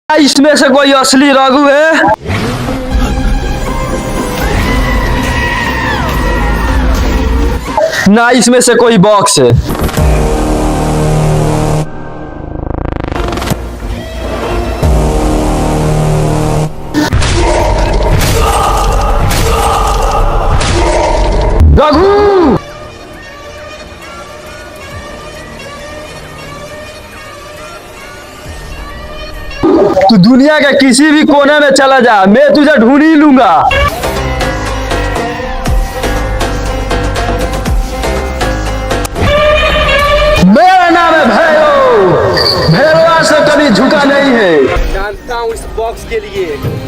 इसमें से कोई असली रघु है? ना इसमें से कोई बॉक्स है। रघु तू दुनिया के किसी भी कोने में चला जा, मैं तुझे ढूंढ ही लूंगा। मेरा नाम है भैरव, भैरव से कभी झुका नहीं है। जानता हूँ इस बॉक्स के लिए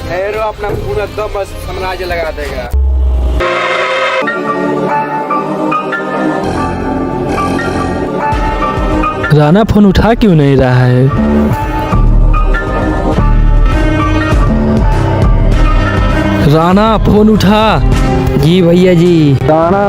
भैरव अपना पूरा दम साम्राज्य लगा देगा। राणा फोन उठा क्यों नहीं रहा है? राणा फोन उठा। जी भैया जी। राणा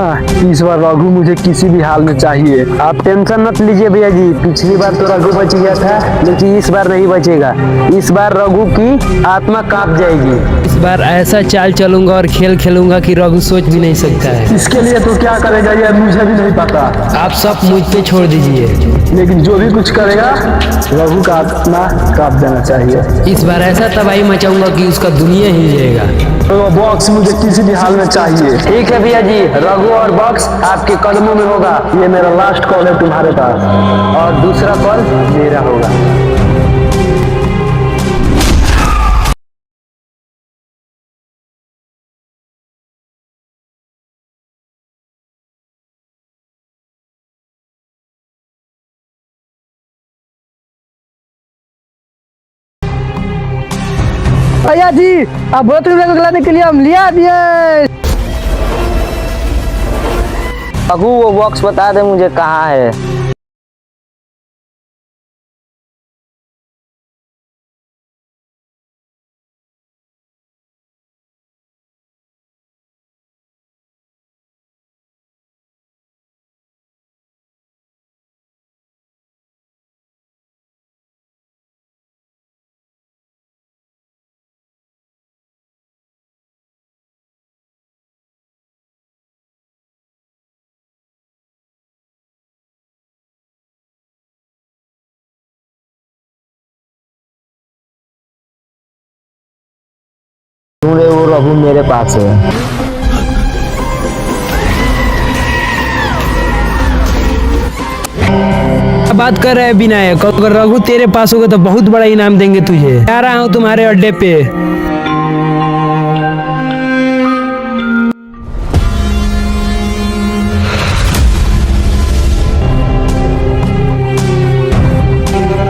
इस बार रघु मुझे किसी भी हाल में चाहिए। आप टेंशन मत लीजिए भैया जी, पिछली बार तो रघु बच गया था, लेकिन इस बार नहीं बचेगा। इस बार रघु की आत्मा कांप जाएगी। इस बार ऐसा चाल चलूंगा और खेल खेलूंगा कि रघु सोच भी नहीं सकता है। इसके लिए तो क्या करेगा ये मुझे भी नहीं पता। आप सब मुझ पे छोड़ दीजिए, लेकिन जो भी कुछ करेगा रघु का आत्मा कांप देना चाहिए। इस बार ऐसा तबाही मचाऊंगा कि उसका दुनिया ही जाएगा। तो बॉक्स मुझे किसी भी हाल में चाहिए। ठीक है भैया जी, रघु और बॉक्स आपके कदमों में होगा। ये मेरा लास्ट कॉल है तुम्हारे पास, और दूसरा कॉल मेरा होगा। भैया जी अब बहुत लाने के लिए हम लिया दिए। रघु वो बॉक्स बता दे मुझे कहाँ है। ढूंढे वो रघु मेरे पास है। बात कर रहे हैं विनायक, अगर रघु तेरे पास होगा तो बहुत बड़ा इनाम देंगे तुझे। आ रहा हूँ तुम्हारे अड्डे पे।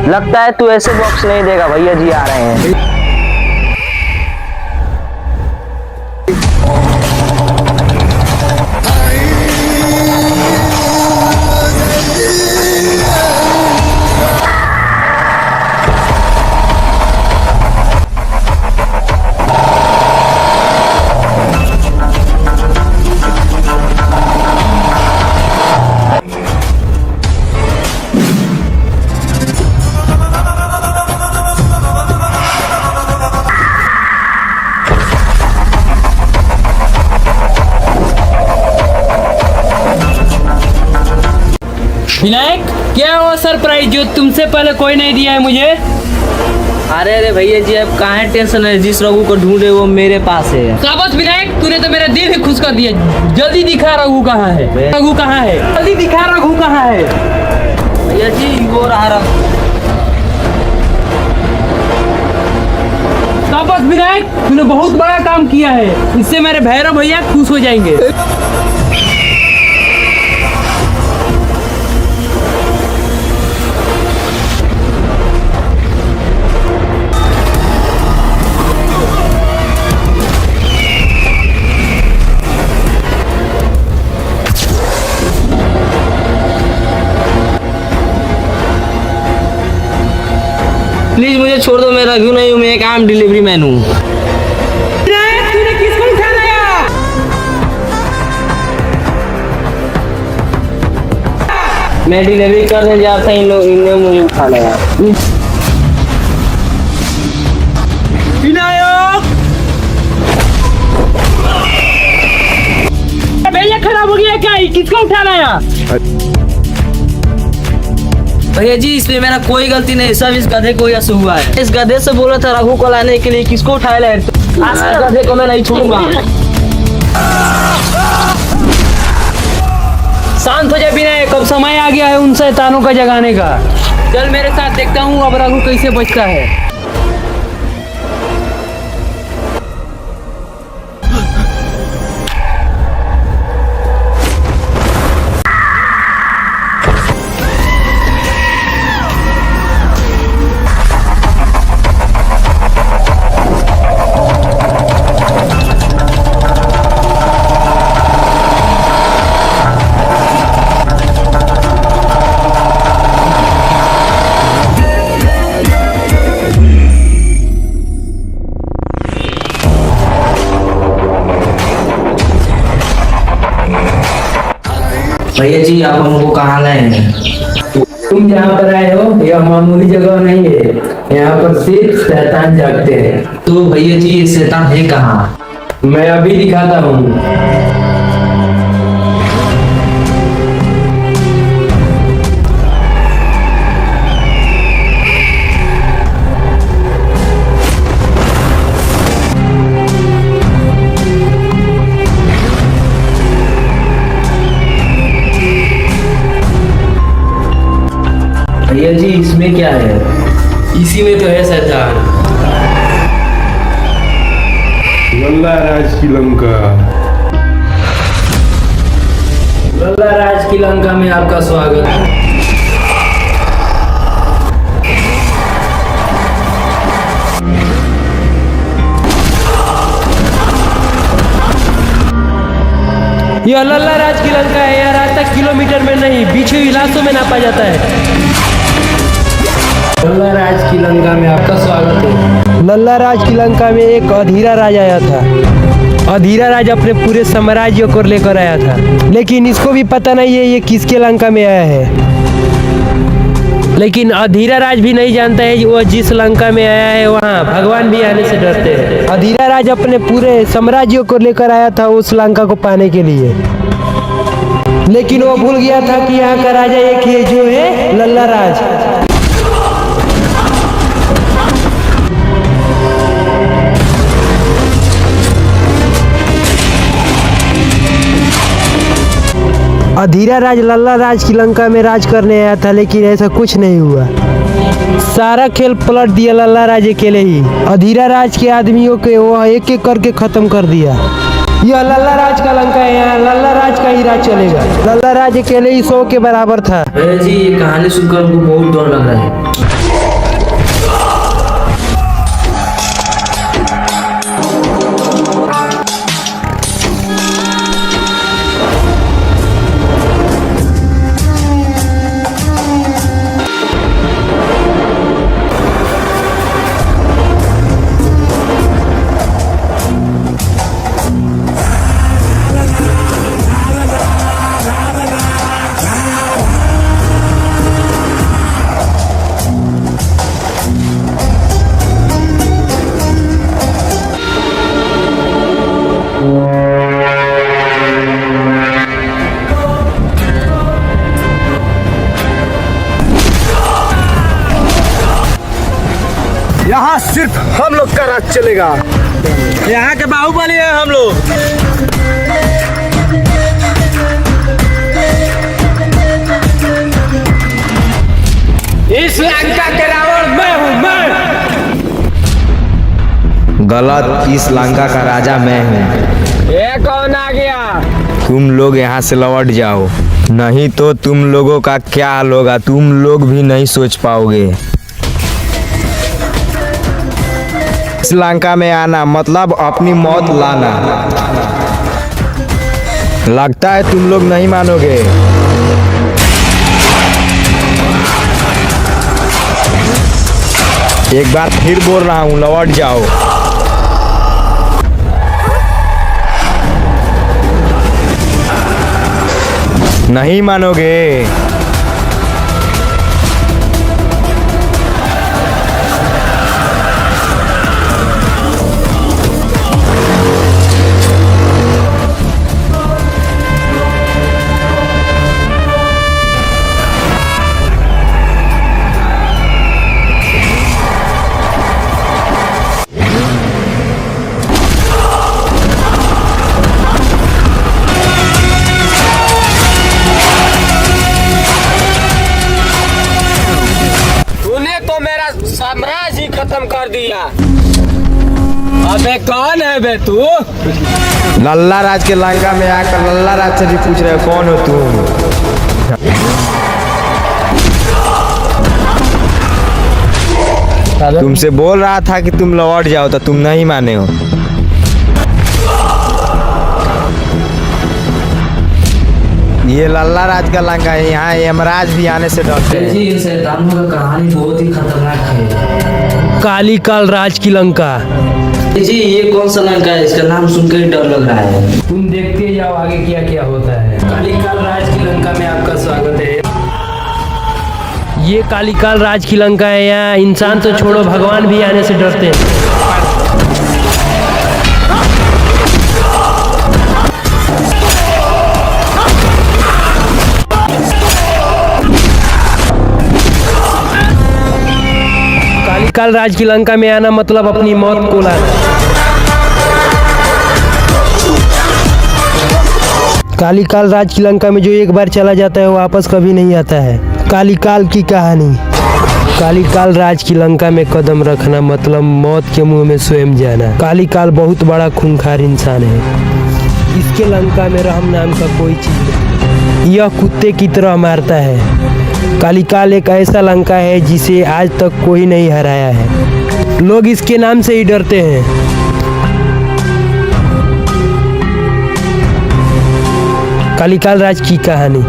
लगता है तू ऐसे बॉक्स नहीं देगा। भैया जी आ रहे हैं। विनायक, क्या वो सरप्राइज जो तुमसे पहले कोई नहीं दिया है मुझे? अरे भैया जी, अब कहाँ टेंशन है, जिस रघु को ढूंढे वो मेरे पास है। शाबाश विनायक, तूने तो मेरा दिल ही खुश कर दिया। जल्दी दिखा रघु कहाँ है, रघु कहाँ है, जल्दी दिखा रघु कहाँ है। भैया जी वो रहा। शाबाश विनायक, तूने बहुत बड़ा काम किया है। इससे मेरे भैरव भैया खुश हो जाएंगे। प्लीज मुझे छोड़ दो, मैं रघु नहीं हूँ, मैं एक आम डिलीवरी मैन हूँ। तूने किसको उठा लाया? मैं डिलीवरी करने जाता इन लोग, इन्हें मुझे उठा लाया। विनायक, भैया खराब हो गया क्या? किसको उठा लाया? भैया जी इसमें मेरा कोई गलती नहीं, सब इस गधे को यश हुआ है। इस गधे से बोला था रघु को लाने के लिए, किसको उठाया लाए? आज गधे को मैं नहीं छोड़ूंगा। शांत हो जा विनायक, अब समय आ गया है उन शैतानों का जगाने का। चल मेरे साथ, देखता हूँ अब रघु कैसे बचता है। भैया जी आप हमको कहाँ लाए हैं? तुम जहाँ पर आए हो यह मामूली जगह नहीं है, यहाँ पर सिर्फ शैतान जागते हैं। तो भैया जी ये शैतान है कहाँ? मैं अभी दिखाता हूँ। भैया जी इसमें क्या है? इसी में तो है शैतान। लल्ला राज की लंका। लल्ला राज की लंका में आपका स्वागत है। यह लल्ला राज की लंका है। यह रास्ता किलोमीटर में नहीं, बीच इलाकों में नापा जाता है। लल्ला राज की लंका में आपका स्वागत है। लल्ला राज की लंका में एक अधीरा राज आया था। अधीरा राज अपने पूरे साम्राज्य को लेकर आया था, लेकिन इसको भी पता नहीं है ये किसके लंका में आया है। लेकिन अधीरा राज भी नहीं जानता है वो जिस लंका में आया है वहाँ भगवान भी आने से डरते हैं। अधीरा राज अपने पूरे साम्राज्य को लेकर आया था उस लंका को पाने के लिए, लेकिन वो भूल गया था कि यहाँ का राजा एक ही है जो है लल्ला राज। अधीरा राज लल्ला राज की लंका में राज करने आया था, लेकिन ऐसा कुछ नहीं हुआ। सारा खेल पलट दिया लल्ला राज अकेले ही। अधीरा राज के आदमियों के वो एक एक करके खत्म कर दिया। यह लल्ला राज का लंका है, यहाँ लल्ला राज का ही राज चलेगा। लल्ला राज अकेले ही 100 के बराबर था। भैया जी ये कहानी सुनकर हमको बहुत डर लग रहा है। यहाँ सिर्फ हम लोग का राज चलेगा। यहाँ के बाहुबली है हम लोग। इस लंका के रावण मैं हूँ, मैं। गलत, इस लंका का राजा मैं हूँ। ये कौन आ गया? तुम लोग यहाँ से लौट जाओ, नहीं तो तुम लोगों का क्या हाल होगा तुम लोग भी नहीं सोच पाओगे। इस लंका में आना मतलब अपनी मौत लाना। लगता है तुम लोग नहीं मानोगे। एक बार फिर बोल रहा हूँ, लौट जाओ। नहीं मानोगे। तूने तो मेरा साम्राज्य ही खत्म कर दिया। अबे कौन है बे तू? लल्ला राज के लंका में आकर लल्ला राज से भी पूछ रहे हो कौन हो तुम। तुमसे बोल रहा था कि तुम लौट जाओ तो तुम नहीं माने हो। ये लल्ला राज का लंका है, यहाँ यमराज भी आने से डरते हैं। जी इन शैतानों का कहानी बहुत ही खतरनाक है। काली काल राज की लंका। जी ये कौन सा लंका है? इसका नाम सुनकर ही डर लग रहा है। तुम देखते जाओ आगे क्या क्या होता है। काली काल राज की लंका में आपका स्वागत है। ये काली काल राज की लंका है। यहाँ इंसान तो छोड़ो, भगवान भी आने से डरते हैं। काली काल राज की लंका में आना मतलब अपनी मौत को लाना। काली काल राज की लंका में जो एक बार चला जाता है वो वापस कभी नहीं आता है। काली काल की कहानी। काली काल राज की लंका में कदम रखना मतलब मौत के मुंह में स्वयं जाना। काली काल बहुत बड़ा खूंखार इंसान है। इसके लंका में रहम नाम का कोई चीज नहीं। यह कुत्ते की तरह मारता है। काली काल एक ऐसा लंका है जिसे आज तक कोई नहीं हराया है। लोग इसके नाम से ही डरते हैं। काली काल राज की कहानी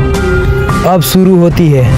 अब शुरू होती है।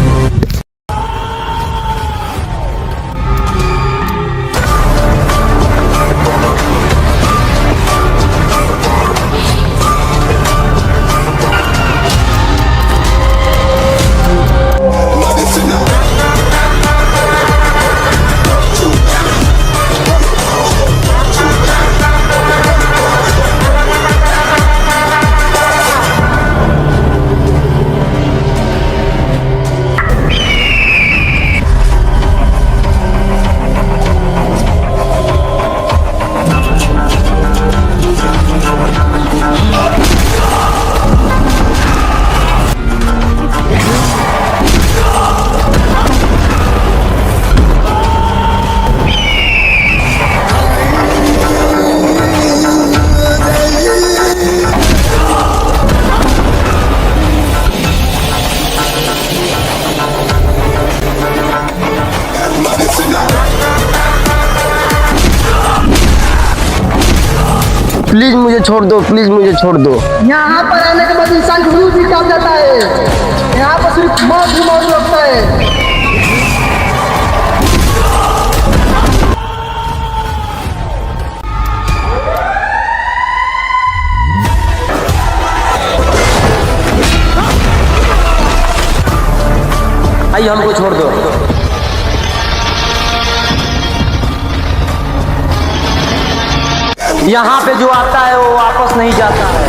प्लीज मुझे छोड़ दो, प्लीज मुझे छोड़ दो। यहाँ पर आने के बाद इंसान का रूप भी कम जाता है। यहाँ पर सिर्फ मौत ही मौत लगता है। आइए हमको छोड़ दो। यहाँ पे जो आता है वो वापस नहीं जाता है।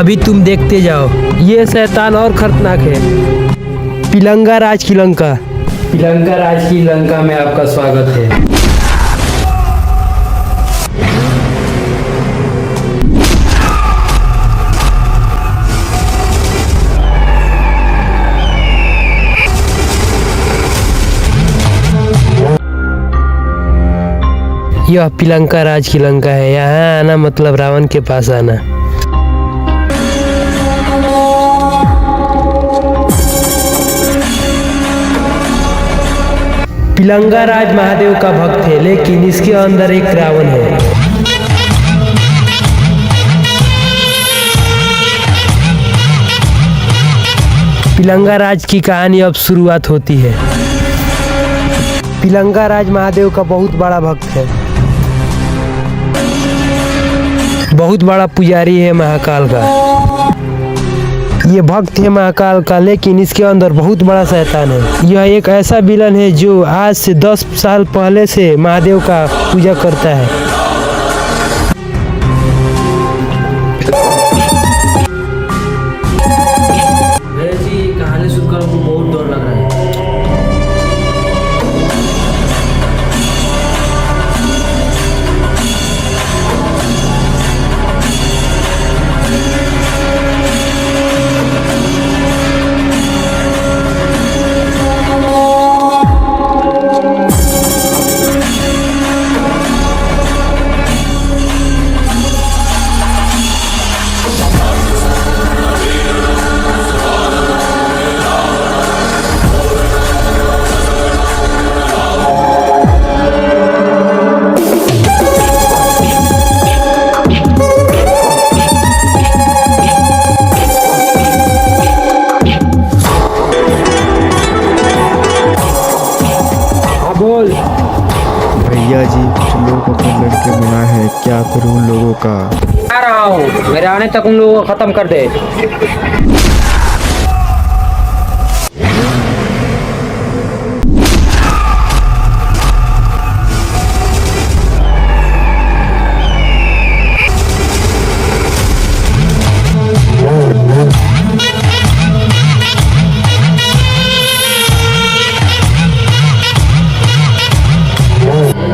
अभी तुम देखते जाओ, ये शैतान और खतरनाक है। पिलंगा राज की लंका, पिलंगा राज की लंका में आपका स्वागत है। यह पिलंका राज की लंका है। यहाँ आना मतलब रावण के पास आना। पिलंगा राज महादेव का भक्त है, लेकिन इसके अंदर एक रावण है। पिलंगा राज की कहानी अब शुरुआत होती है। पिलंगा राज महादेव का बहुत बड़ा भक्त है, बहुत बड़ा पुजारी है महाकाल का। ये भक्त है महाकाल का, लेकिन इसके अंदर बहुत बड़ा शैतान है। यह एक ऐसा विलन है जो आज से 10 साल पहले से महादेव का पूजा करता है। भैया जी कहानी सुनकर हमको बहुत डर लग रहा है। भैया जी कुछ लोग अपने लड़के बुलाए हैं, क्या करूं उन लोगों का? आ रहा हूँ, मेरे आने तक उन लोगों को खत्म कर दे।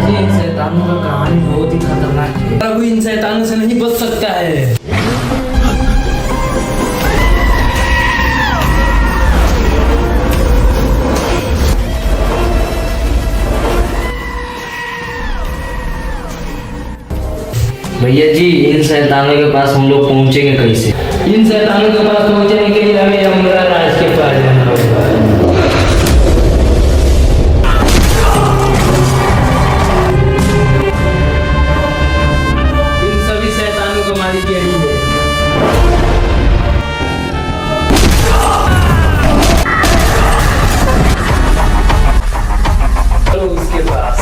इन शैतानों का कहानी बहुत ही खतरनाक है। प्रभु इन शैतानों से नहीं बच सकता है। भैया जी इन शैतानों के पास हम लोग पहुंचेंगे कैसे? इन शैतानों के पास पहुंचने के लिए हमें यमराज राज के पास जाना होगा। इन सभी शैतानों को मारी गेड़ी है। चलो उसके पास।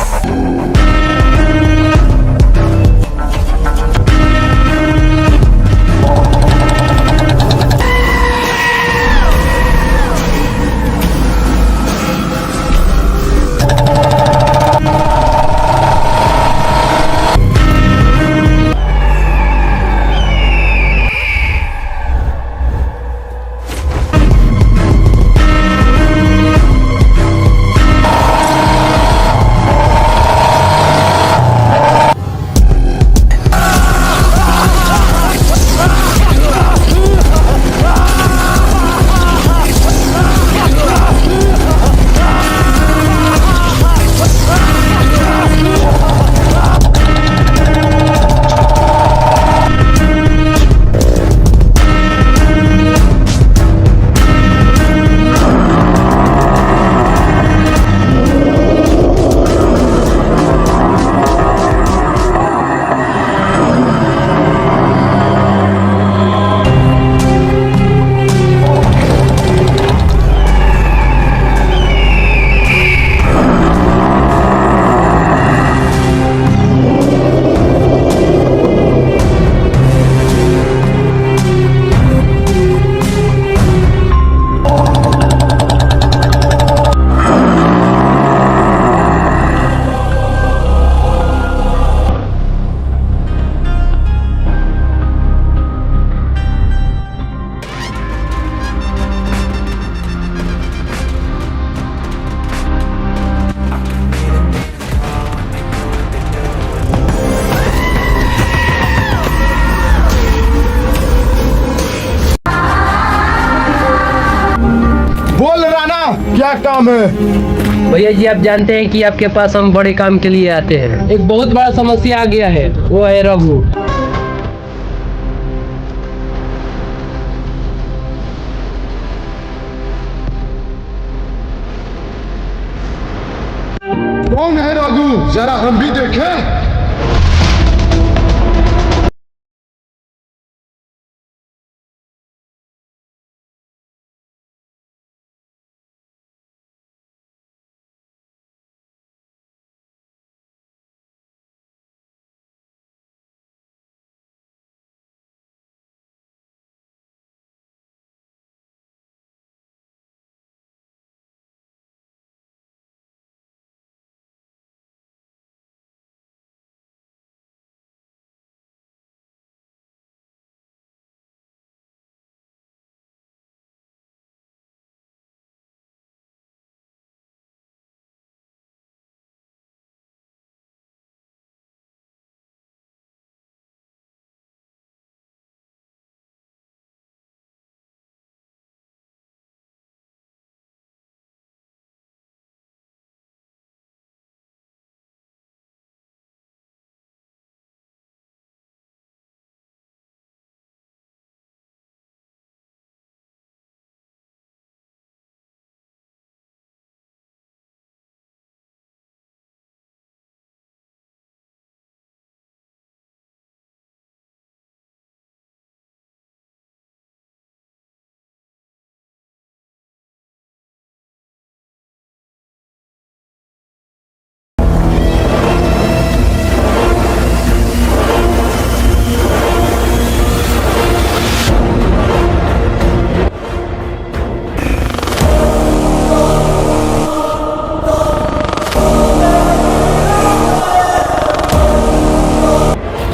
काम है? भैया जी आप जानते हैं कि आपके पास हम बड़े काम के लिए आते हैं। एक बहुत बड़ा समस्या आ गया है, वो है रघु। कौन है रघु? जरा हम भी देखें।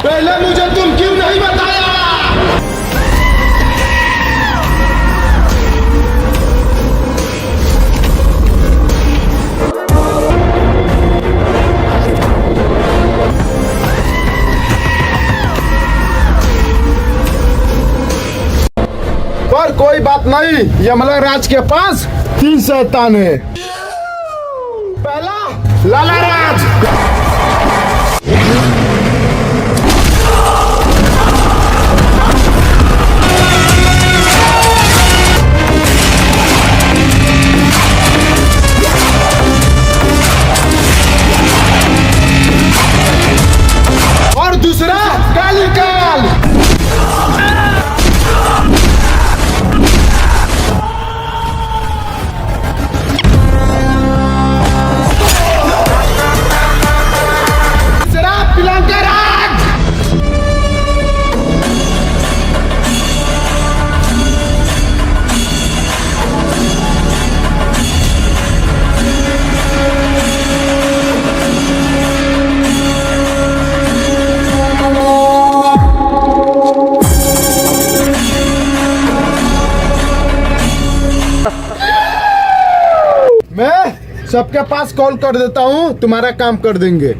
पहले मुझे तुम क्यों नहीं बताया? पर कोई बात नहीं, यमराज के पास 3 शैतान है। पहला लाला राज, और दूसरा कालीकाल। तीसरा पिलंका राज। मैं सबके पास कॉल कर देता हूँ, तुम्हारा काम कर देंगे।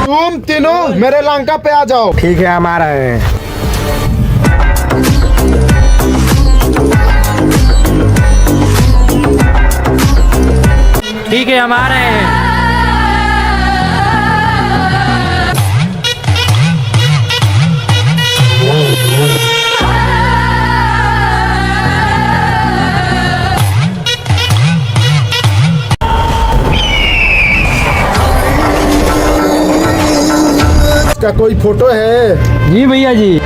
तुम तीनों मेरे लंका पे आ जाओ। ठीक है, हम आ रहे हैं। ठीक है हम आ रहे हैं। इसका कोई फोटो है? जी भैया जी।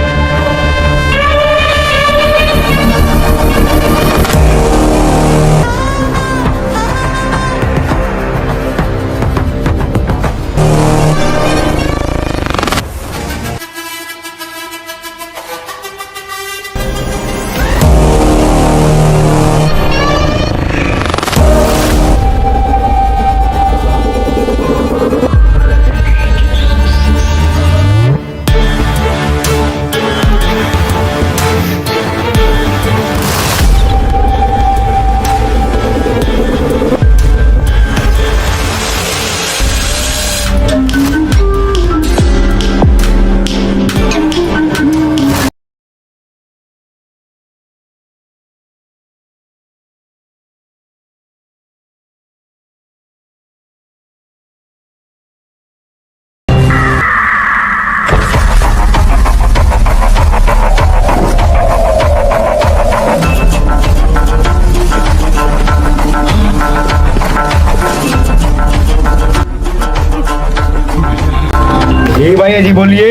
जी भैया जी बोलिए।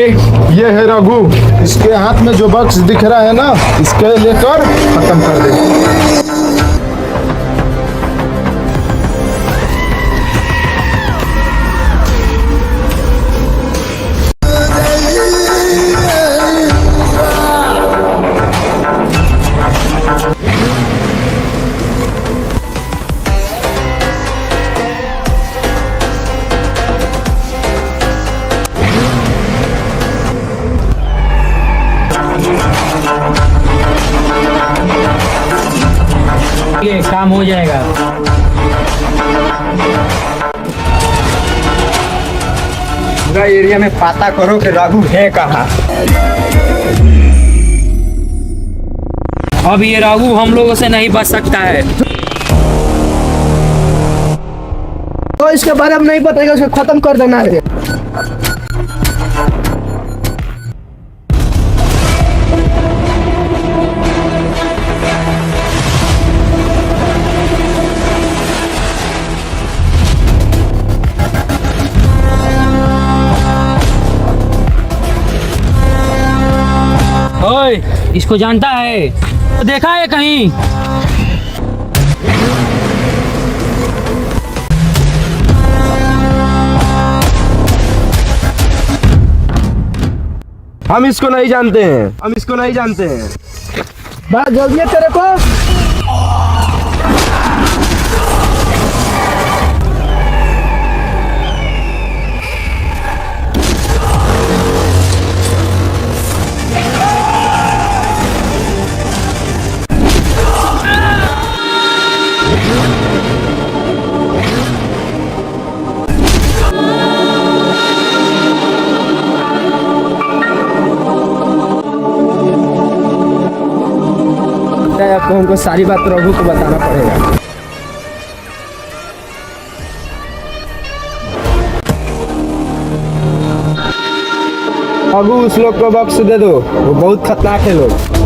ये है रघु, इसके हाथ में जो बक्स दिख रहा है ना, इसके लेकर खत्म कर दे। ये काम हो जाएगा। पूरा एरिया में पता करो कि रघु है कहाँ। अब ये रघु हम लोगों से नहीं बच सकता है। तो इसके बारे में नहीं बताएगा, उसको खत्म कर देना है। ओए, इसको जानता है? तो देखा है कहीं? हम इसको नहीं जानते हैं, हम इसको नहीं जानते हैं। बात जल्दी है तेरे को। आपको हमको सारी बात रघु को बताना पड़ेगा। रघु उस लोग को बक्स दे दो, वो बहुत खतरनाक है लोग।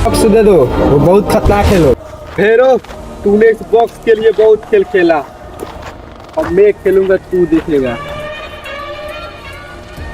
बॉक्स दे दो, वो बहुत खतरनाक है लोग। फेरो, तूने इस बॉक्स के लिए बहुत खेल खेला, अब मैं खेलूंगा, तू देखेगा।